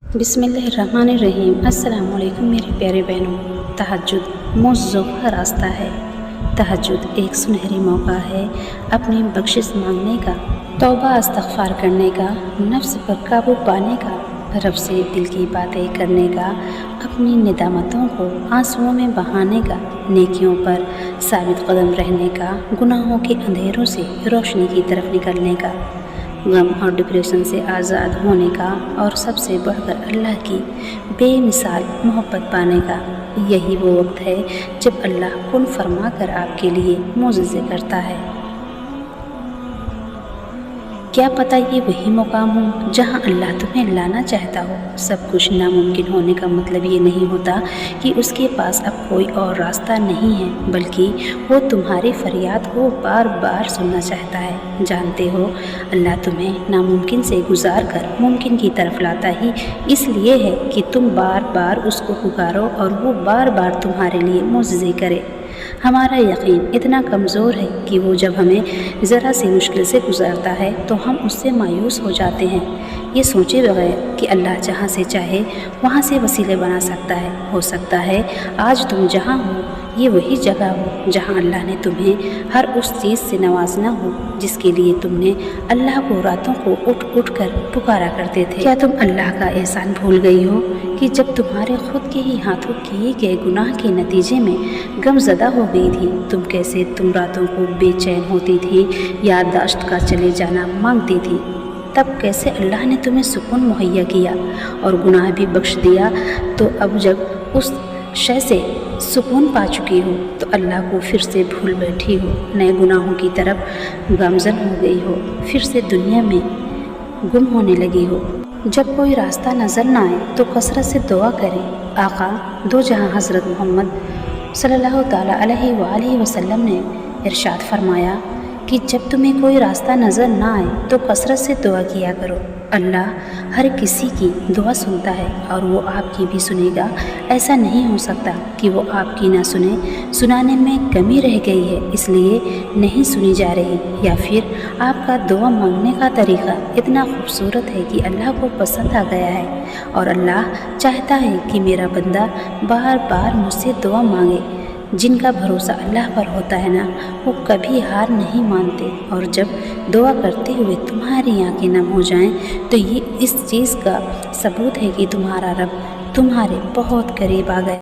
बिस्मिल्लाहिर्रहमानिर्रहीम। अस्सलाम वालेकुम मेरे प्यारे बहनों। तहज्जुद मौज़ूद का रास्ता है। तहज्जुद एक सुनहरी मौका है अपनी बख्शिश मांगने का, तौबा इस्तग़फ़ार करने का, नफ्स पर काबू पाने का, रब से दिल की बातें करने का, अपनी निदामतों को आंसुओं में बहाने का, नेकियों पर साबित कदम रहने का, गुनाहों के अंधेरों से रोशनी की तरफ निकलने का, गम और डिप्रेशन से आज़ाद होने का और सबसे बढ़कर अल्लाह की बेमिसाल मोहब्बत पाने का। यही वो वक्त है जब अल्लाह कुन फरमा कर आपके लिए मोज़िज़े करता है। क्या पता ये वही मुकाम हो जहाँ अल्लाह तुम्हें लाना चाहता हो। सब कुछ नामुमकिन होने का मतलब ये नहीं होता कि उसके पास अब कोई और रास्ता नहीं है, बल्कि वो तुम्हारी फरियाद को बार बार सुनना चाहता है। जानते हो, अल्लाह तुम्हें नामुमकिन से गुजार कर मुमकिन की तरफ लाता ही इसलिए है कि तुम बार बार उसको पुकारो और वो बार बार तुम्हारे लिए मोज़िज़े करे। हमारा यकीन इतना कमज़ोर है कि वो जब हमें ज़रा सी मुश्किल से गुज़ारता है तो हम उससे मायूस हो जाते हैं, ये सोचे बगैर कि अल्लाह जहाँ से चाहे वहाँ से वसीले बना सकता है। हो सकता है आज तुम जहाँ हो ये वही जगह हो जहाँ अल्लाह ने तुम्हें हर उस चीज़ से नवाजना हो जिसके लिए तुमने अल्लाह को रातों को उठ उठ कर पुकारा करते थे। क्या तुम अल्लाह का एहसान भूल गई हो कि जब तुम्हारे खुद के ही हाथों किए गए गुनाह के नतीजे में गमज़दा हो गई थी, तुम रातों को बेचैन होती थी, याददाश्त का चले जाना मांगती थी, तब कैसे अल्लाह ने तुम्हें सुकून मुहैया किया और गुनाह भी बख्श दिया। तो अब जब उस शय से सुकून पा चुकी हो तो अल्लाह को फिर से भूल बैठी हो, नए गुनाहों की तरफ गामज़न हो गई हो, फिर से दुनिया में गुम होने लगी हो। जब कोई रास्ता नज़र ना आए तो कसरत से दुआ करें। आका दो जहां हज़रत मोहम्मद सल्लल्लाहु ताला अलैहि वसल्लम ने इरशाद फरमाया कि जब तुम्हें कोई रास्ता नज़र ना आए तो कसरत से दुआ किया करो। अल्लाह हर किसी की दुआ सुनता है और वो आपकी भी सुनेगा। ऐसा नहीं हो सकता कि वो आपकी ना सुने, सुनाने में कमी रह गई है इसलिए नहीं सुनी जा रही, या फिर आपका दुआ मांगने का तरीक़ा इतना खूबसूरत है कि अल्लाह को पसंद आ गया है और अल्लाह चाहता है कि मेरा बंदा बार बार मुझसे दुआ मांगे। जिनका भरोसा अल्लाह पर होता है ना, वो कभी हार नहीं मानते, और जब दुआ करते हुए तुम्हारी आंखें नम हो जाएं तो ये इस चीज़ का सबूत है कि तुम्हारा रब तुम्हारे बहुत करीब आ गया।